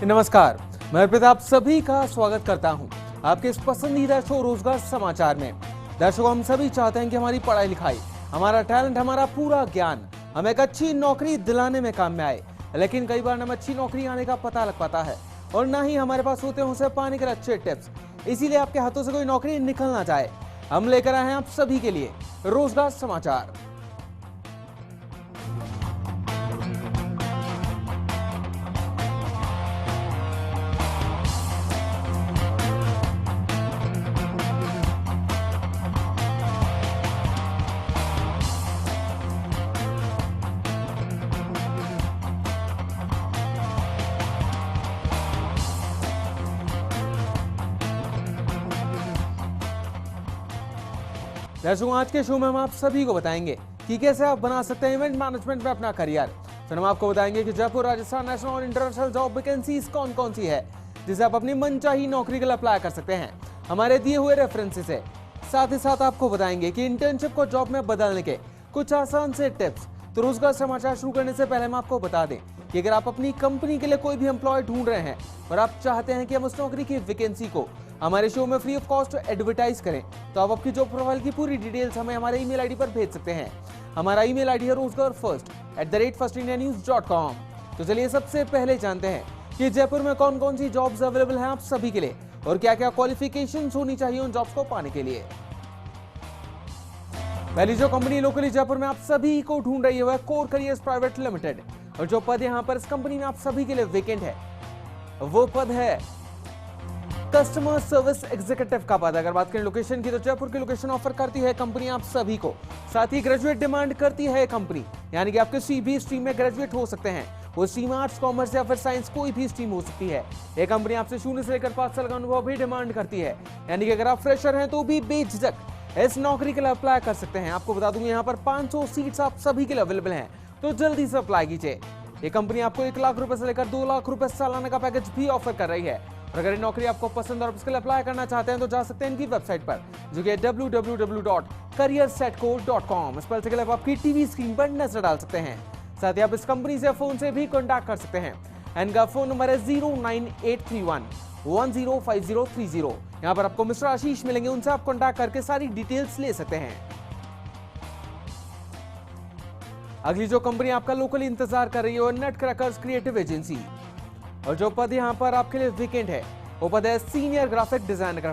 नमस्कार, मैं अर्पित आप सभी का स्वागत करता हूं आपके इस पसंदीदा शो रोजगार समाचार में। दर्शकों, हम सभी चाहते हैं कि हमारी पढ़ाई लिखाई, हमारा टैलेंट, हमारा पूरा ज्ञान हमें एक अच्छी नौकरी दिलाने में काम में आए। लेकिन कई बार हमें अच्छी नौकरी आने का पता लग पाता है और ना ही हमारे पास होते हैं उसे पाने के अच्छे टिप्स। इसीलिए आपके हाथों से कोई नौकरी निकल ना जाए, हम लेकर आए हैं आप सभी के लिए रोजगार समाचार। दर्शकों, आज के शो में हम आप सभी को बताएंगे कि कैसे आप बना सकते हैं इवेंट मैनेजमेंट में अपना करियर। फिर हम आपको बताएंगे कि जयपुर, राजस्थान नेशनल और इंटरनेशनल जॉब वैकेंसीज कौन कौन सी है जिसे आप अपनी मनचाही नौकरी के लिए अप्लाई कर सकते हैं हमारे दिए हुए रेफरेंसेस से। साथ ही साथ आपको बताएंगे कि इंटर्नशिप को जॉब में बदलने के कुछ आसान से टिप्स। तो रोजगार समाचार शुरू करने से पहले हम आपको बता दें कि अगर आप अपनी कंपनी के लिए कोई भी एम्प्लॉय ढूंढ रहे हैं और आप चाहते हैं कि हम उस नौकरी की वैकेंसी को हमारे शो में फ्री ऑफ कॉस्ट एडवर्टाइज करें, तो आप आपकी जॉब प्रोफाइल की पूरी डिटेल्स हमें हमारे ईमेल आईडी पर भेज सकते हैं। हमारा ईमेल आईडी है rozgarfirst@firstindianews.com। तो चलिए सबसे पहले जानते हैं कि जयपुर में कौन कौन सी जॉब्स अवेलेबल हैं आप सभी के लिए और क्या क्या क्वालिफिकेशंस होनी चाहिए उन जॉब्स को पाने के लिए। पहली जो कंपनी लोकली जयपुर में आप सभी को ढूंढ रही है वह कोर करियर्स प्राइवेट लिमिटेड, और जो पद यहाँ पर इस कंपनी में आप सभी के लिए वेकेंट है वो पद है कस्टमर सर्विस एग्जीक्यूटिव का पद। अगर बात करें लोकेशन की, तो जयपुर की लोकेशन ऑफर करती है कंपनी आप सभी को। साथ ही ग्रेजुएट डिमांड करती है कंपनी, यानी कि आप किसी भी स्ट्रीम में ग्रेजुएट हो सकते हैं। वो स्ट्रीम आर्ट्स, कॉमर्स या फिर साइंस, कोई भी स्ट्रीम हो सकती है। ये कंपनी आपसे 0 से लेकर 5 साल का अनुभव भी डिमांड करती है, यानी कि अगर आप फ्रेशर हैं तो भी बेझिझक इस नौकरी के लिए अप्लाई कर सकते हैं। आपको बता दूं यहाँ पर 500 सीट्स आप सभी के लिए अवेलेबल हैं, तो जल्दी से अप्लाई कीजिए। ये कंपनी आपको 1 लाख रुपए से लेकर 2 लाख रुपए सालाना का पैकेज भी ऑफर कर रही है। और अगर ये नौकरी आपको पसंद और इसके लिए अप्लाई करना चाहते हैं तो जा सकते हैं इनकी वेबसाइट पर, जो कि www.careersetco.com। इस पर के लिए आप आपकी टीवी स्क्रीन पर नजर डाल सकते हैं। साथ ही आप इस कंपनी से फोन से भी कॉन्टैक्ट कर सकते हैं। इनका फोन नंबर है 09831105030। यहाँ पर आपको मिस्टर आशीष मिलेंगे, उनसे आप कॉन्टैक्ट करके सारी डिटेल्स ले सकते हैं। अगली जो कंपनी आपका लोकली इंतजार कर रही है वो नट क्रैकर्स क्रिएटिव एजेंसी, और जो पद यहाँ पर आपके लिए वेकेंट है वो पद है सीनियर ग्राफिक डिजाइनर का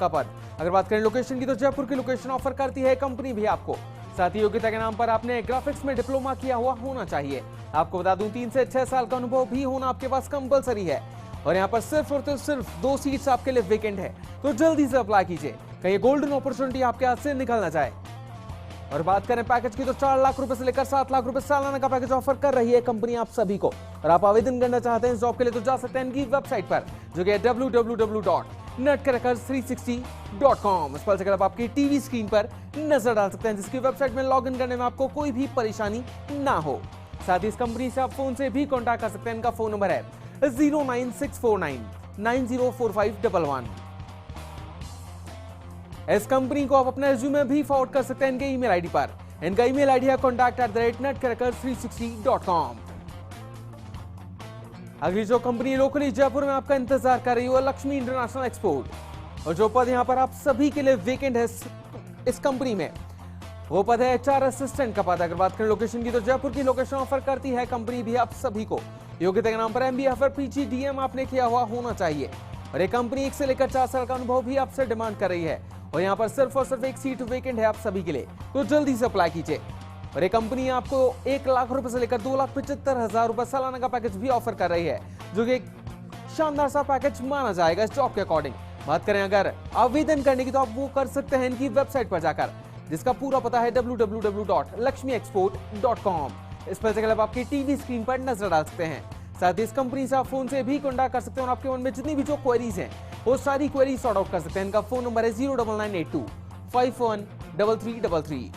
पद। अगर बात करें लोकेशन की, तो जयपुर की लोकेशन ऑफर करती है कंपनी भी आपको। साथ ही योग्यता के नाम पर आपने ग्राफिक्स में डिप्लोमा किया हुआ होना चाहिए। आपको बता दूं 3 से 6 साल का अनुभव भी होना आपके पास कंपलसरी है। और यहाँ पर सिर्फ और तो सिर्फ 2 सीट्स आपके लिए वेकेंट है, तो जल्दी से अप्लाई कीजिए, कहीं गोल्डन अपॉर्चुनिटी आपके हाथ से निकल ना जाए। और बात करें पैकेज की, तो 4 लाख रुपए से लेकर 7 लाख रुपए सालाना का पैकेज ऑफर कर रही है कंपनी आप सभी को। और आप आवेदन करना चाहते हैं इस जॉब के लिए तो जा सकते हैं इनकी वेबसाइट पर, जो कि है www.nutcrackers360.com। इस पर से आप आपकी टीवी स्क्रीन पर नजर डाल सकते हैं, जिसकी वेबसाइट में लॉग इन करने में आपको कोई भी परेशानी ना हो। साथ ही इस कंपनी से आप फोन से भी कॉन्टैक्ट कर सकते हैं। इनका फोन नंबर है 09649904511। इस कंपनी को आप अपना रिज्यूमे भी फॉरवर्ड कर सकते हैं इनके ईमेल आईडी पर। इनका ईमेल आईडी है contact@nutcrackers360.com। अगली जो कंपनी लोकली जयपुर में आपका इंतजार कर रही है वो लक्ष्मी इंटरनेशनल एक्सपोर्ट, और जो पद यहाँ पर आप सभी के लिए वेकेंट है इस कंपनी में वो पद है HR असिस्टेंट का पद। अगर बात करें लोकेशन की, तो जयपुर की लोकेशन ऑफर करती है कंपनी भी आप सभी को। योग्यता के नाम पर MBA या फिर PGDM आपने किया हुआ होना चाहिए। और ये कंपनी 1 से लेकर 4 साल का अनुभव भी आपसे डिमांड कर रही है। और यहाँ पर सिर्फ और सिर्फ 1 सीट वेकेंट है आप सभी के लिए, तो जल्दी से अप्लाई कीजिए। और ये कंपनी आपको 1 लाख रुपए से लेकर 2,75,000 रुपए सालाना का पैकेज भी ऑफर कर रही है, जो कि एक शानदार सा पैकेज माना जाएगा इस जॉब के अकॉर्डिंग। बात करें अगर आवेदन करने की, तो आप वो कर सकते हैं इनकी वेबसाइट पर जाकर, जिसका पूरा पता है www.lakshmiexport.com। इस पर से आप आपकी टीवी स्क्रीन पर नजर डाल सकते हैं। साथ ही इस कंपनी से आप फोन से भी कॉन्टैक्ट कर सकते हैं और आपके मन में जितनी भी जो क्वेरीज हैं वो सारी क्वेरीज सॉर्ट आउट कर सकते हैं। इनका फोन नंबर है 09982513333।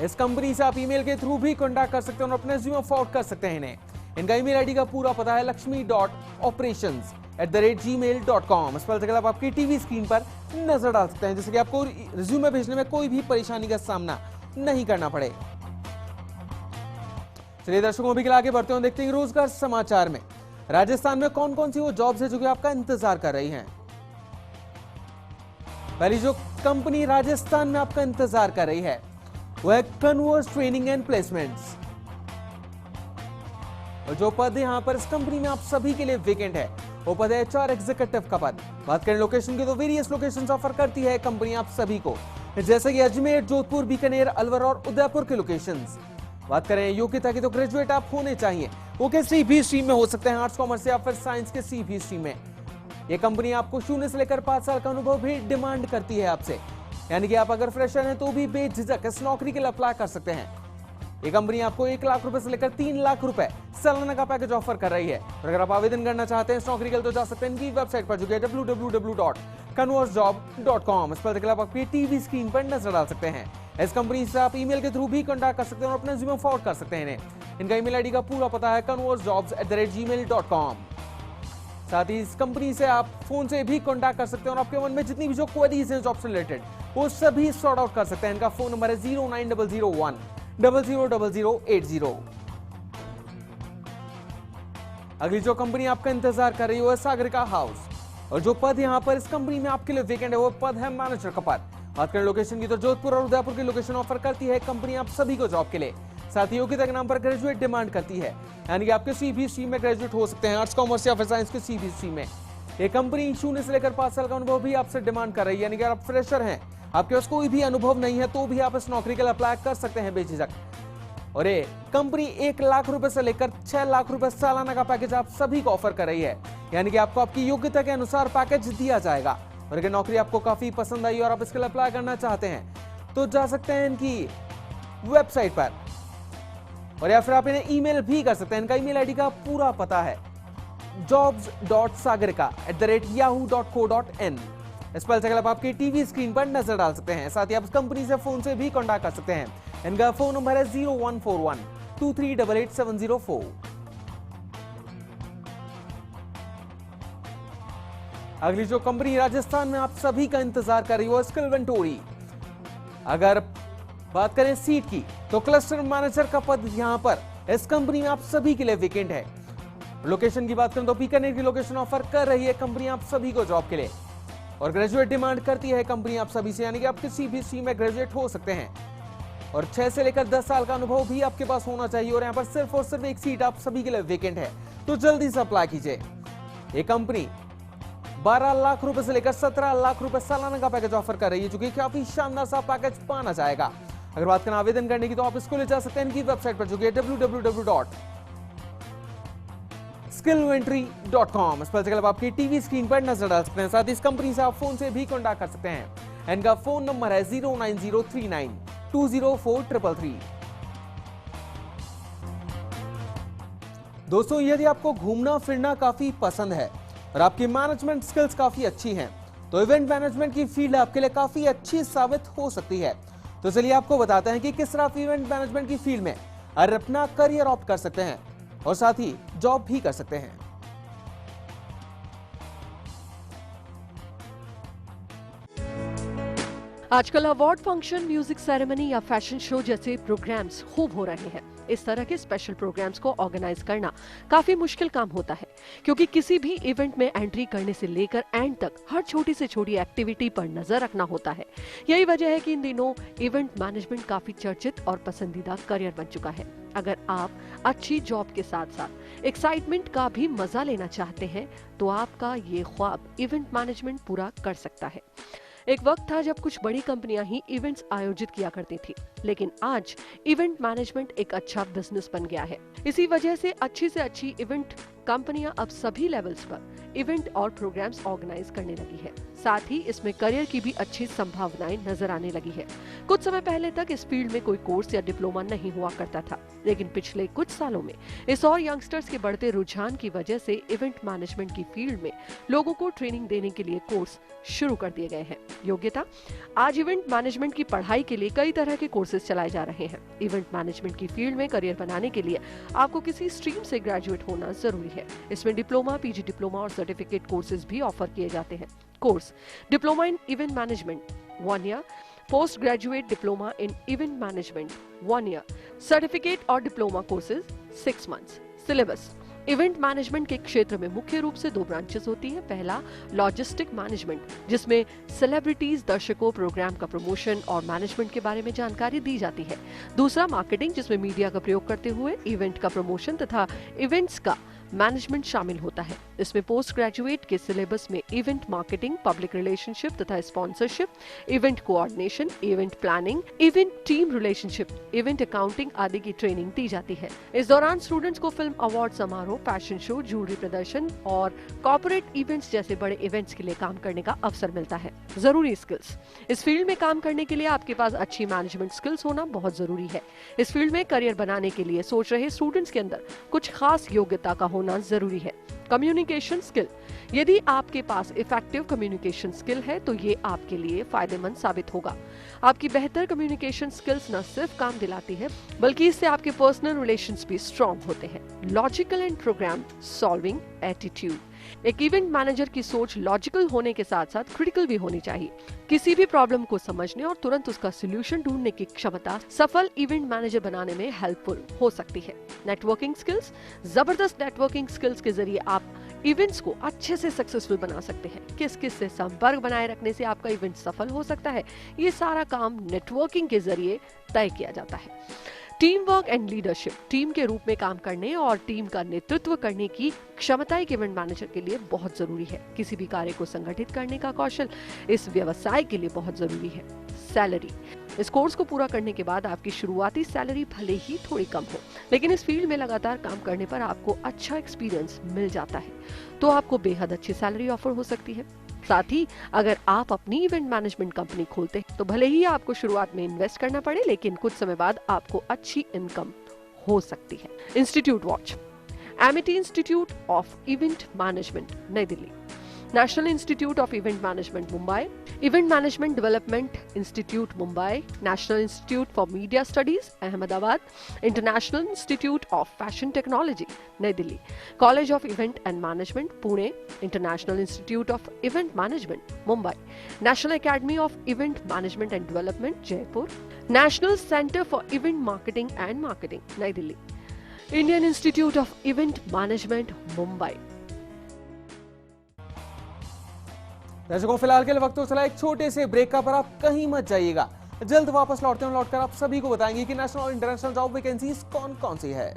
इस कंपनी से आप ईमेल के थ्रू भी कॉन्टैक्ट कर सकते हैं और अपने रिज्यूमे फॉरवर्ड कर सकते हैं इन्हें। इनका ईमेल आईडी का पूरा पता है lakshmi.operations@gmail.com। इस पर आप आपकी टीवी स्क्रीन पर नजर डाल सकते हैं, जिससे कि आपको रिज्यूमे भेजने में कोई भी परेशानी का सामना नहीं करना पड़े। चलिए दर्शकों, अभी के लिए आगे बढ़ते हैं, देखते हैं रोजगार समाचार में राजस्थान में कौन कौन सी वो जॉब्स है जो कि आपका इंतजार कर रही हैं। पहली जो कंपनी राजस्थान में आपका इंतजार कर रही है वह है कन्वर्स ट्रेनिंग एंड प्लेसमेंट्स। और जो पद यहां पर इस कंपनी में आप सभी के लिए वेकेंट है वो पद है HR एग्जीक्यूटिव का पद। बात करें लोकेशन की तो वेरियस लोकेशंस ऑफर करती है कंपनी आप सभी को, जैसे कि अजमेर, जोधपुर, बीकानेर, अलवर और उदयपुर के लोकेशंस। बात करें योग्यता की तो ग्रेजुएट आप होने चाहिए, वो किसी भी स्ट्रीम में हो सकते हैं, आर्ट्स, कॉमर्स या फिर साइंस के किसी भी स्ट्रीम में। ये कंपनी आपको 0 से लेकर 5 साल का अनुभव भी डिमांड करती है आपसे, यानी कि आप अगर फ्रेशर हैं तो भी बेझिझक इस नौकरी के लिए अप्लाई कर सकते हैं। ये कंपनी आपको 1 लाख रुपए से लेकर 3 लाख रुपए सालाना का पैकेज ऑफर कर रही है। और अगर आप आवेदन करना चाहते हैं इस नौकरी के लिए तो जा सकते हैं इनकी वेबसाइट पर, जो कि www.conversjob.com। इस पर आप अपनी टीवी स्क्रीन पर नजर डाल सकते हैं। इस कंपनी से आप ईमेल के थ्रू भी कॉन्टैक्ट कर सकते हैं और अपना रिज्यूमे फॉरवर्ड कर सकते हैं इन्हें। इनका ईमेल आईडी का पूरा पता है conversjobs@gmail.com। साथ ही इस कंपनी से आप फोन से भी कॉन्टैक्ट कर सकते हैं और आपके मन में जितनी भी जो क्वेरीज हैं जॉब से रिलेटेड वो सभी सॉर्ट आउट कर सकते हैं। इनका फोन नंबर है 09001000080। अगली जो कंपनी आपका इंतजार कर रही है वो है सागरिका हाउस। और जो पद यहां पर इस कंपनी में आपके लिए वेकेंट है वो पद है मैनेजर का पद। बात करें लोकेशन की तो जोधपुर और उदयपुर की लोकेशन ऑफर करती है कंपनी आप सभी को जॉब के लिए। साथ ही योग्यता के नाम पर ग्रेजुएट डिमांड करती है, यानी कि आप किसी भी स्ट्रीम में ग्रेजुएट हो सकते हैं, आर्ट्स, कॉमर्स या फिर साइंस के किसी भी स्ट्रीम में। ये कंपनी 0 से लेकर 5 साल का अनुभव भी आपसे डिमांड कर रही है, यानी कि आप फ्रेशर हैं, आपके पास कोई भी अनुभव नहीं है तो भी आप इस नौकरी के लिए अप्लाई कर सकते हैं बेझिझक। और ये कंपनी 1 लाख रुपए से लेकर 6 लाख रुपए सालाना का पैकेज आप सभी को ऑफर कर रही है, यानी कि आपको आपकी योग्यता के अनुसार पैकेज दिया जाएगा। और अगर नौकरी आपको काफी पसंद आई और आप इसके लिए अप्लाई करना चाहते हैं तो जा सकते हैं इनकी वेबसाइट पर, और या फिर आप इन्हें ईमेल भी कर सकते हैं। इनका ईमेल आईडी का पूरा पता है jobs.sagarika@yahoo.co.in। इस पर आप आपकी टीवी स्क्रीन पर नजर डाल सकते हैं। साथ ही आप इस कंपनी से फोन से भी कॉन्टैक्ट कर सकते हैं। इनका फोन नंबर है 014123888704। अगली जो कंपनी राजस्थान में आप सभी का इंतजार कर रही है वो स्किल इन्वेंटरी। अगर बात करें सीट की तो क्लस्टर मैनेजर का पद यहां पर इस कंपनी में आप सभी के लिए वेकेंट है। लोकेशन की बात करें तो बीकानेर की लोकेशन ऑफर कर रही है कंपनी आप सभी को जॉब के लिए, और ग्रेजुएट डिमांड करती है कंपनी आप सभी से, यानी कि आप किसी भी स्ट्रीम में ग्रेजुएट हो सकते हैं और 6 से लेकर 10 साल का अनुभव भी आपके पास होना चाहिए। और यहाँ पर सिर्फ और सिर्फ एक सीट आप सभी के लिए वेकेंट है, तो जल्दी से अप्लाई कीजिए। ये कंपनी 12 लाख रुपए से लेकर 17 लाख रुपए सालाना का पैकेज ऑफर कर रही है, जो कि काफी शानदार सा पैकेज पाना जाएगा। अगर बात करें आवेदन करने की तो आप इसको ले जा सकते हैं इनकी वेबसाइट पर, जो कि www.skillinventory.com। इस पर आप आपकी टीवी स्क्रीन पर नजर डाल सकते हैं। साथ ही इस कंपनी से आप फोन से भी कॉन्टैक्ट कर सकते हैं। इनका फोन नंबर है 09039204333। दोस्तों, यदि आपको घूमना फिरना काफी पसंद है और आपकी मैनेजमेंट स्किल्स काफी अच्छी हैं, तो इवेंट मैनेजमेंट की फील्ड आपके लिए काफी अच्छी साबित हो सकती है। तो चलिए आपको बताते हैं कि किस तरह आप इवेंट मैनेजमेंट की फील्ड में अपना करियर ऑप्ट कर सकते हैं और साथ ही जॉब भी कर सकते हैं। आजकल अवार्ड फंक्शन, म्यूजिक सेरेमनी या फैशन शो जैसे प्रोग्राम्स खूब हो रहे हैं। इस तरह के स्पेशल प्रोग्राम्स को ऑर्गेनाइज करना काफी मुश्किल काम होता है, क्योंकि किसी भी इवेंट में एंट्री करने से लेकर एंड तक हर छोटी से छोटी एक्टिविटी पर नजर रखना होता है। यही वजह है कि इन दिनों इवेंट मैनेजमेंट काफी चर्चित और पसंदीदा करियर बन चुका है। अगर आप अच्छी जॉब के साथ साथ एक्साइटमेंट का भी मजा लेना चाहते हैं तो आपका ये ख्वाब इवेंट मैनेजमेंट पूरा कर सकता है। एक वक्त था जब कुछ बड़ी कंपनियां ही इवेंट्स आयोजित किया करती थी, लेकिन आज इवेंट मैनेजमेंट एक अच्छा बिजनेस बन गया है। इसी वजह से अच्छी इवेंट कंपनियां अब सभी लेवल्स पर इवेंट और प्रोग्राम्स ऑर्गेनाइज करने लगी है। साथ ही इसमें करियर की भी अच्छी संभावनाएं नजर आने लगी है। कुछ समय पहले तक इस फील्ड में कोई कोर्स या डिप्लोमा नहीं हुआ करता था, लेकिन पिछले कुछ सालों में इस और यंगस्टर्स के बढ़ते रुझान की वजह से इवेंट मैनेजमेंट की फील्ड में लोगों को ट्रेनिंग देने के लिए कोर्स शुरू कर दिए गए हैं। योग्यता: आज इवेंट मैनेजमेंट की पढ़ाई के लिए कई तरह के कोर्सेज चलाए जा रहे हैं। इवेंट मैनेजमेंट की फील्ड में करियर बनाने के लिए आपको किसी स्ट्रीम से ग्रेजुएट होना जरूरी है। इसमें डिप्लोमा, पीजी डिप्लोमा और सर्टिफिकेट कोर्सेज भी ऑफर किए जाते हैं। Course: diploma in event management 1 year, post graduate diploma in event management 1 year, certificate और diploma courses 6 months. Syllabus event management के क्षेत्र में मुख्य रूप से 2 ब्रांचेस होती है। पहला लॉजिस्टिक मैनेजमेंट, जिसमें सेलिब्रिटीज, दर्शकों, प्रोग्राम का प्रमोशन और मैनेजमेंट के बारे में जानकारी दी जाती है। दूसरा मार्केटिंग, जिसमें मीडिया का प्रयोग करते हुए इवेंट का प्रमोशन तथा इवेंट्स का मैनेजमेंट शामिल होता है। इसमें पोस्ट ग्रेजुएट के सिलेबस में इवेंट मार्केटिंग, पब्लिक रिलेशनशिप तथा sponsorship, event coordination, event planning, event team relationship, event accounting आदि की ट्रेनिंग दी जाती है। इस दौरान स्टूडेंट्स को फिल्म अवार्ड समारोह, फैशन शो, ज्वेलरी प्रदर्शन और कॉर्पोरेट इवेंट्स जैसे बड़े इवेंट्स के लिए काम करने का अवसर मिलता है। जरूरी स्किल्स, इस फील्ड में काम करने के लिए आपके पास अच्छी मैनेजमेंट स्किल्स होना बहुत जरूरी है। इस फील्ड में करियर बनाने के लिए सोच रहे स्टूडेंट्स के अंदर कुछ खास योग्यता का होना जरूरी है। कम्युनिकेशन स्किल, यदि आपके पास इफेक्टिव कम्युनिकेशन स्किल है तो ये आपके लिए फायदेमंद साबित होगा। आपकी बेहतर कम्युनिकेशन स्किल्स न सिर्फ काम दिलाती है बल्कि इससे आपके पर्सनल रिलेशंस भी स्ट्रॉन्ग होते हैं। Logical and program solving attitude, एक इवेंट मैनेजर की सोच लॉजिकल होने के साथ साथ क्रिटिकल भी होनी चाहिए। किसी भी प्रॉब्लम को समझने और तुरंत उसका सॉल्यूशन ढूंढने की क्षमता सफल इवेंट मैनेजर बनाने में हेल्पफुल हो सकती है। नेटवर्किंग स्किल्स, जबरदस्त नेटवर्किंग स्किल्स के जरिए आप इवेंट्स को अच्छे से सक्सेसफुल बना सकते हैं। किस किस से संपर्क बनाए रखने से आपका इवेंट सफल हो सकता है, ये सारा काम नेटवर्किंग के जरिए तय किया जाता है। Team work and leadership, team के रूप में काम करने और टीम का नेतृत्व करने की क्षमता एक इवेंट मैनेजर के लिए बहुत जरूरी है। किसी भी कार्य को संगठित करने का कौशल इस व्यवसाय के लिए बहुत जरूरी है। सैलरी, इस कोर्स को पूरा करने के बाद आपकी शुरुआती सैलरी भले ही थोड़ी कम हो, लेकिन इस फील्ड में लगातार काम करने पर आपको अच्छा एक्सपीरियंस मिल जाता है तो आपको बेहद अच्छी सैलरी ऑफर हो सकती है। साथ ही अगर आप अपनी इवेंट मैनेजमेंट कंपनी खोलते हैं तो भले ही आपको शुरुआत में इन्वेस्ट करना पड़े, लेकिन कुछ समय बाद आपको अच्छी इनकम हो सकती है। Institute watch, Amity institute of event management Nai Delhi, national institute of event management Mumbai, event management development institute Mumbai, national institute for media studies Ahmedabad, international institute of fashion technology Nai Delhi, college of event and management Pune, international institute of event management Mumbai, national academy of event management and development Jaipur, national centre for event marketing and marketing Nai Delhi, Indian institute of event management Mumbai. दर्शकों, फिलहाल के लिए वक्त तो चला एक छोटे से ब्रेक का, पर आप कहीं मत जाइएगा। जल्द वापस लौटते हैं, लौटकर आप सभी को बताएंगे कि नेशनल और इंटरनेशनल जॉब वैकेंसीज कौन कौन सी है।